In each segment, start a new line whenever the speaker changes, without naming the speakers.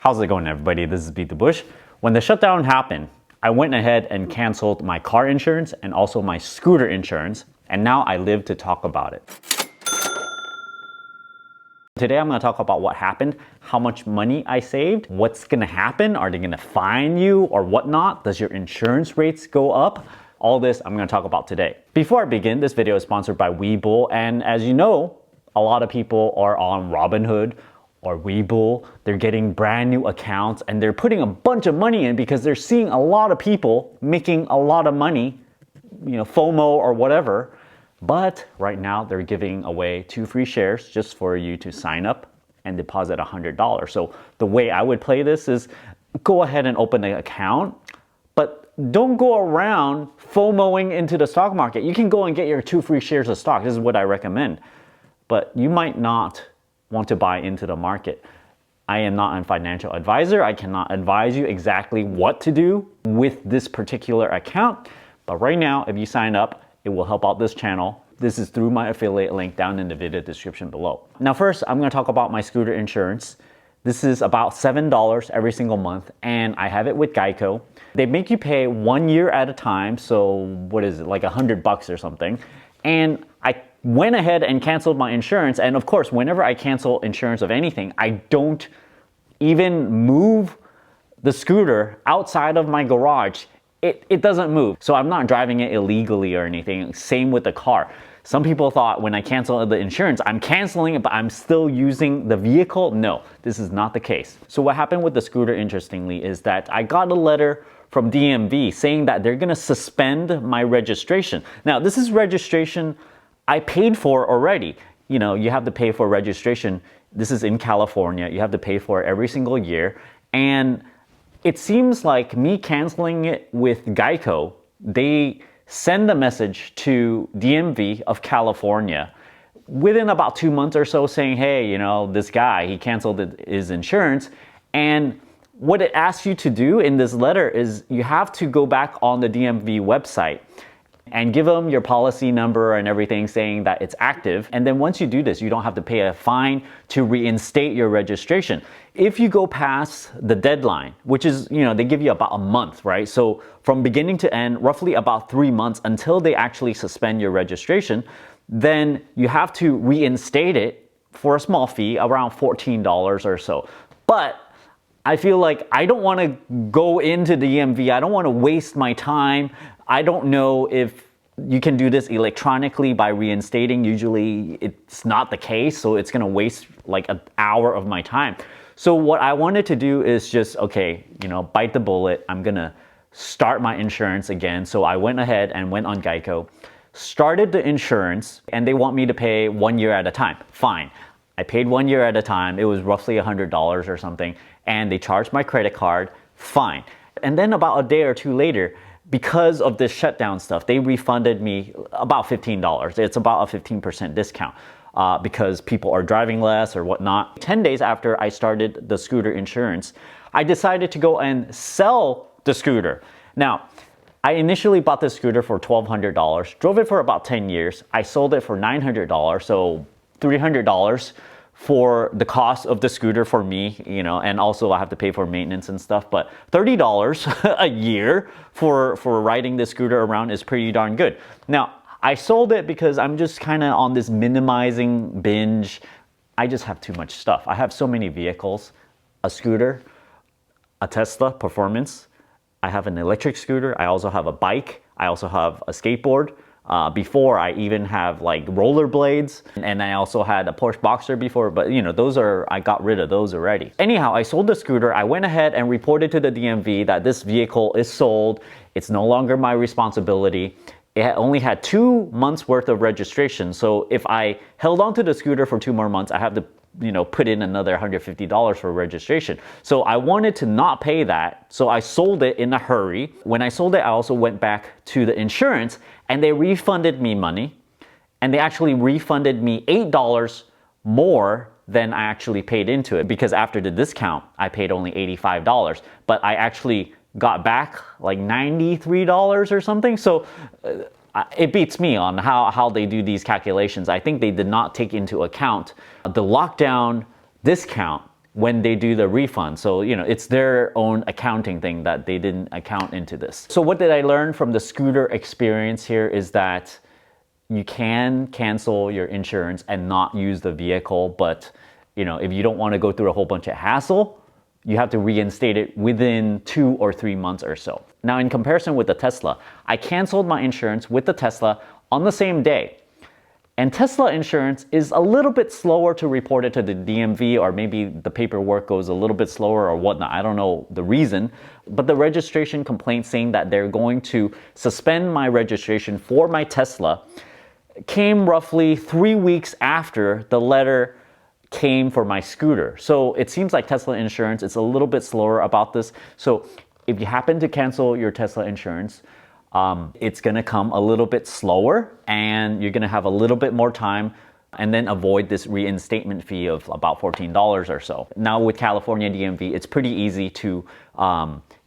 How's it going, everybody? This is BeatTheBush. When the shutdown happened, I went ahead and canceled my car insurance and also my scooter insurance, and now I live to talk about it. Today I'm going to talk about what happened, how much money I saved, what's going to happen, are they going to fine you or whatnot, does your insurance rates go up? All this I'm going to talk about today. Before I begin, this video is sponsored by Webull, and as you know, a lot of people are on Robinhood or Webull. They're getting brand new accounts and they're putting a bunch of money in because they're seeing a lot of people making a lot of money, FOMO or whatever. But right now they're giving away 2 free shares just for you to sign up and deposit $100. So the way I would play this is go ahead and open an account, but don't go around FOMOing into the stock market. You can go and get your 2 free shares of stock. This is what I recommend. But you might not want to buy into the market. I am not a financial advisor. I cannot advise you exactly what to do with this particular account. But right now, if you sign up, it will help out this channel. This is through my affiliate link down in the video description below. Now first, I'm going to talk about my scooter insurance. This is about $7 every single month, and I have it with Geico. They make you pay 1 year at a time, so what is it, like $100 or something. And I went ahead and canceled my insurance, and of course, whenever I cancel insurance of anything, I don't even move the scooter outside of my garage. It doesn't move. So I'm not driving it illegally or anything. Same with the car. Some people thought when I canceled the insurance, I'm canceling it, but I'm still using the vehicle. No, this is not the case. So what happened with the scooter, interestingly, is that I got a letter from DMV saying that they're gonna suspend my registration. Now, this is registration I paid for already. You have to pay for registration. This is in California. You have to pay for it every single year. And it seems like me canceling it with Geico, they send a message to DMV of California within about 2 months or so saying, hey, this guy, he canceled his insurance. And what it asks you to do in this letter is you have to go back on the DMV website and give them your policy number and everything saying that it's active. And then once you do this, you don't have to pay a fine to reinstate your registration. If you go past the deadline, which is, they give you about a month, right? So from beginning to end, roughly about 3 months until they actually suspend your registration, then you have to reinstate it for a small fee, around $14 or so. But I feel like I don't want to go into the DMV. I don't want to waste my time. I don't know if you can do this electronically by reinstating. Usually it's not the case, so it's going to waste like an hour of my time. So what I wanted to do is just, okay, bite the bullet. I'm going to start my insurance again. So I went ahead and went on Geico, started the insurance, and they want me to pay 1 year at a time. Fine. I paid 1 year at a time. It was roughly $100 or something. And they charged my credit card. Fine. And then about a day or two later, because of this shutdown stuff, they refunded me about $15. It's about a 15% discount because people are driving less or whatnot. 10 days after I started the scooter insurance, I decided to go and sell the scooter. Now, I initially bought the scooter for $1,200, drove it for about 10 years. I sold it for $900, so $300 for the cost of the scooter for me, and also I have to pay for maintenance and stuff, but $30 a year for riding the scooter around is pretty darn good. Now, I sold it because I'm just kind of on this minimizing binge. I just have too much stuff. I have so many vehicles, a scooter, a Tesla Performance. I have an electric scooter. I also have a bike. I also have a skateboard. Before I even have like rollerblades, and I also had a Porsche Boxer before, but I got rid of those already. Anyhow, I sold the scooter. I went ahead and reported to the DMV that this vehicle is sold. It's no longer my responsibility. It only had 2 months worth of registration. So if I held on to the scooter for 2 more months, I have to put in another $150 for registration. So I wanted to not pay that, so I sold it in a hurry. When I sold it, I also went back to the insurance and they refunded me money, and they actually refunded me $8 more than I actually paid into it, because after the discount, I paid only $85, but I actually got back like $93 or something. So it beats me on how they do these calculations. I think they did not take into account the lockdown discount when they do the refund. So, it's their own accounting thing that they didn't account into this. So what did I learn from the scooter experience here is that you can cancel your insurance and not use the vehicle, but if you don't want to go through a whole bunch of hassle, you have to reinstate it within 2 or 3 months or so. Now, in comparison with the Tesla, I canceled my insurance with the Tesla on the same day. And Tesla insurance is a little bit slower to report it to the DMV, or maybe the paperwork goes a little bit slower or whatnot. I don't know the reason. But the registration complaint saying that they're going to suspend my registration for my Tesla came roughly 3 weeks after the letter came for my scooter. So it seems like Tesla insurance is a little bit slower about this. So if you happen to cancel your Tesla insurance, it's going to come a little bit slower and you're going to have a little bit more time and then avoid this reinstatement fee of about $14 or so. Now with California DMV, it's pretty easy to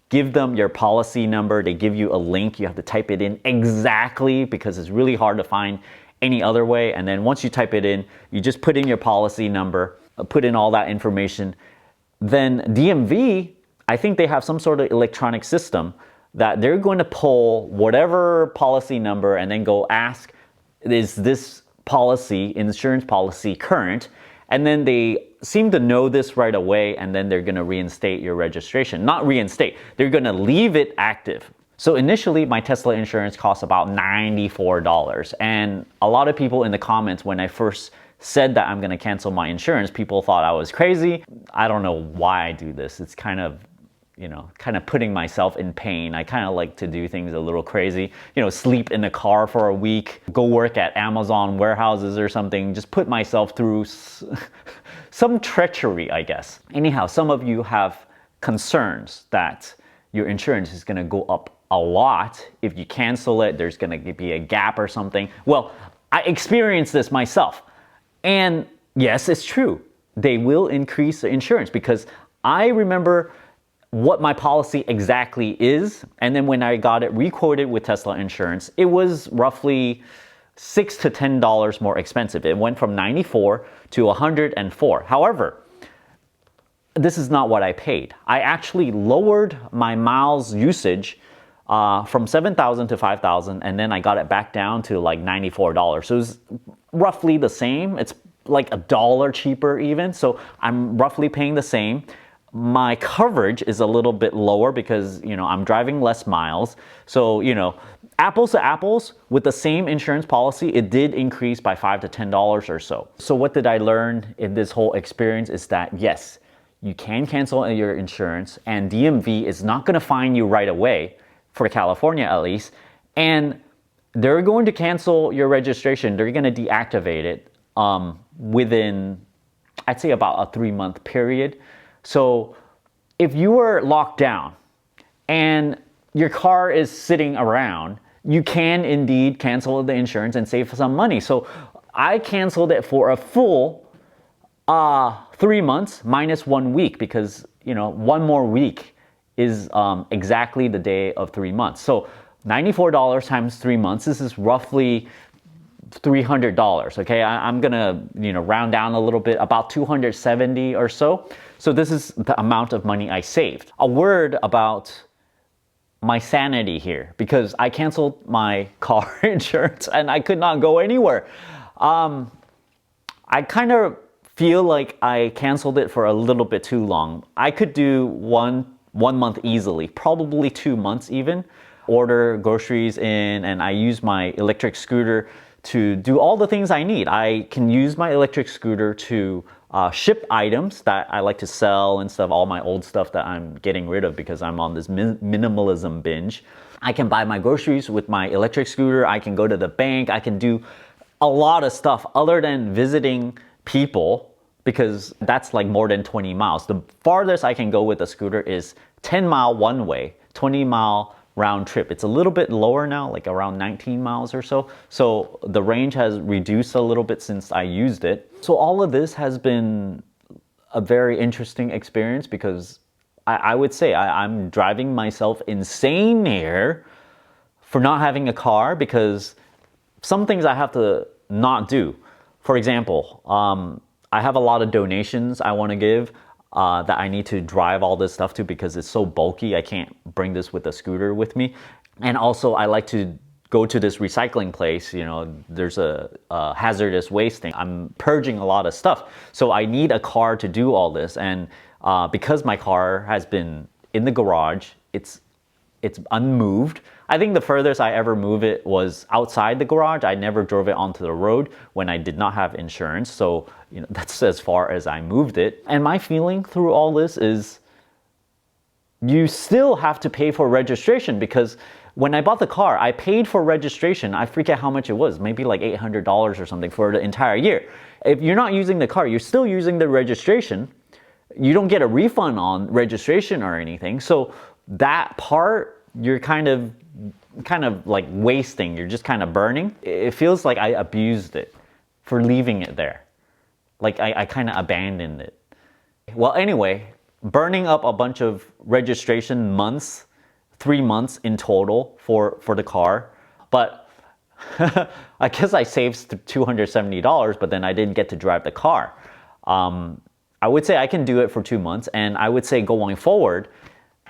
give them your policy number. They give you a link. You have to type it in exactly because it's really hard to find any other way. And then once you type it in, you just put in your policy number, put in all that information. Then DMV, I think they have some sort of electronic system that they're going to pull whatever policy number and then go ask, is this insurance policy current? And then they seem to know this right away, and then they're going to reinstate your registration. Not reinstate, they're going to leave it active. So initially, my Tesla insurance cost about $94. And a lot of people in the comments, when I first said that I'm going to cancel my insurance, people thought I was crazy. I don't know why I do this. It's kind of putting myself in pain. I kind of like to do things a little crazy. Sleep in the car for a week, go work at Amazon warehouses or something, just put myself through some treachery, I guess. Anyhow, some of you have concerns that your insurance is going to go up a lot. If you cancel it, there's going to be a gap or something. Well, I experienced this myself. And yes, it's true. They will increase the insurance because I remember what my policy exactly is. And then when I got it requoted with Tesla insurance, it was roughly $6 to $10 more expensive. It went from 94 to 104. However, this is not what I paid. I actually lowered my miles usage from 7,000 to 5,000, and then I got it back down to like $94. So it's roughly the same. It's like $1 cheaper even. So I'm roughly paying the same. My coverage is a little bit lower because, I'm driving less miles. So, apples to apples, with the same insurance policy, it did increase by $5 to $10 or so. So what did I learn in this whole experience is that, yes, you can cancel your insurance and DMV is not going to fine you right away, for California at least, and they're going to cancel your registration. They're going to deactivate it within, I'd say, about a 3-month period. So if you were locked down and your car is sitting around, you can indeed cancel the insurance and save some money. So I canceled it for a full 3 months minus 1 week because, 1 more week is exactly the day of 3 months. So $94 times 3 months, this is roughly $300, okay? I'm gonna, round down a little bit, about $270 or so. So this is the amount of money I saved. A word about my sanity here, because I canceled my car insurance and I could not go anywhere. I kind of feel like I canceled it for a little bit too long. I could do one month easily, probably 2 months even. Order groceries in, and I use my electric scooter to do all the things I need. I can use my electric scooter to ship items that I like to sell and stuff, all my old stuff that I'm getting rid of because I'm on this minimalism binge. I can buy my groceries with my electric scooter. I can go to the bank. I can do a lot of stuff other than visiting people, because that's like more than 20 miles. The farthest I can go with a scooter is 10 mile one way, 20 mile round trip. It's a little bit lower now, like around 19 miles or so. So the range has reduced a little bit since I used it. So all of this has been a very interesting experience because I would say I'm driving myself insane here for not having a car, because some things I have to not do. For example, I have a lot of donations I want to give. that I need to drive all this stuff to because it's so bulky. I can't bring this with a scooter with me. And also I like to go to this recycling place. You know, there's a hazardous waste thing. I'm purging a lot of stuff. So I need a car to do all this. And because my car has been in the garage, it's unmoved. I think the furthest I ever moved it was outside the garage. I never drove it onto the road when I did not have insurance. So, you know, that's as far as I moved it. And my feeling through all this is you still have to pay for registration, because when I bought the car, I paid for registration. I forget how much it was, maybe like $800 or something for the entire year. If you're not using the car, you're still using the registration. You don't get a refund on registration or anything. So that part, you're kind of like wasting. You're just kind of burning. It feels like I abused it for leaving it there. Like I kind of abandoned it. Well, anyway, burning up a bunch of registration months, 3 months in total for the car. But I guess I saved $270, but then I didn't get to drive the car. I would say I can do it for 2 months, and I would say going forward,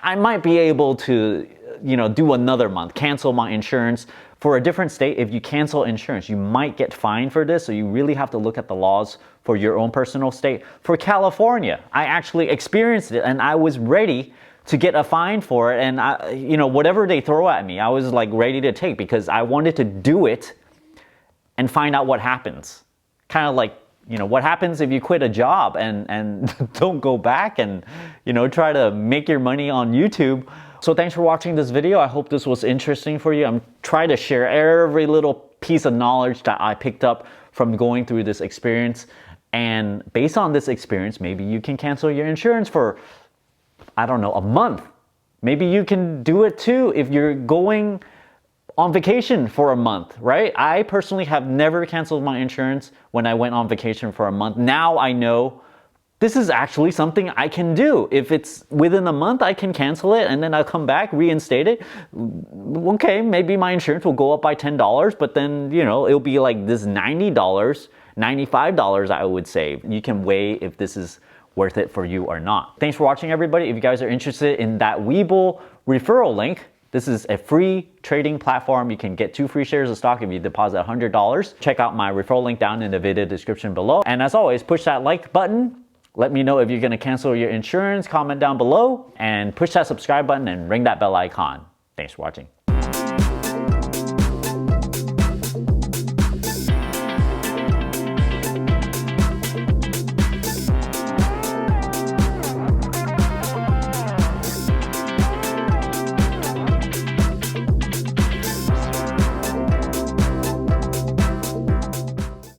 I might be able to, you know, do another month, cancel my insurance. For a different state, if you cancel insurance, you might get fined for this. So you really have to look at the laws for your own personal state. For California, I actually experienced it and I was ready to get a fine for it. And I, you know, whatever they throw at me, I was like ready to take, because I wanted to do it and find out what happens. Kind of like, you know, what happens if you quit a job and don't go back and, you know, try to make your money on YouTube. So thanks for watching this video. I hope this was interesting for you. I'm trying to share every little piece of knowledge that I picked up from going through this experience. And based on this experience, maybe you can cancel your insurance for, I don't know, a month. Maybe you can do it too if you're going on vacation for a month, right? I personally have never canceled my insurance when I went on vacation for a month. Now I know this is actually something I can do. If it's within a month, I can cancel it and then I'll come back, reinstate it. Okay, maybe my insurance will go up by $10, but then, you know, it'll be like this $90, $95 I would save. You can weigh if this is worth it for you or not. Thanks for watching, everybody. If you guys are interested in that Webull referral link, this is a free trading platform. You can get 2 free shares of stock if you deposit $100. Check out my referral link down in the video description below. And as always, push that like button. Let me know if you're gonna cancel your insurance. Comment down below and push that subscribe button and ring that bell icon. Thanks for watching.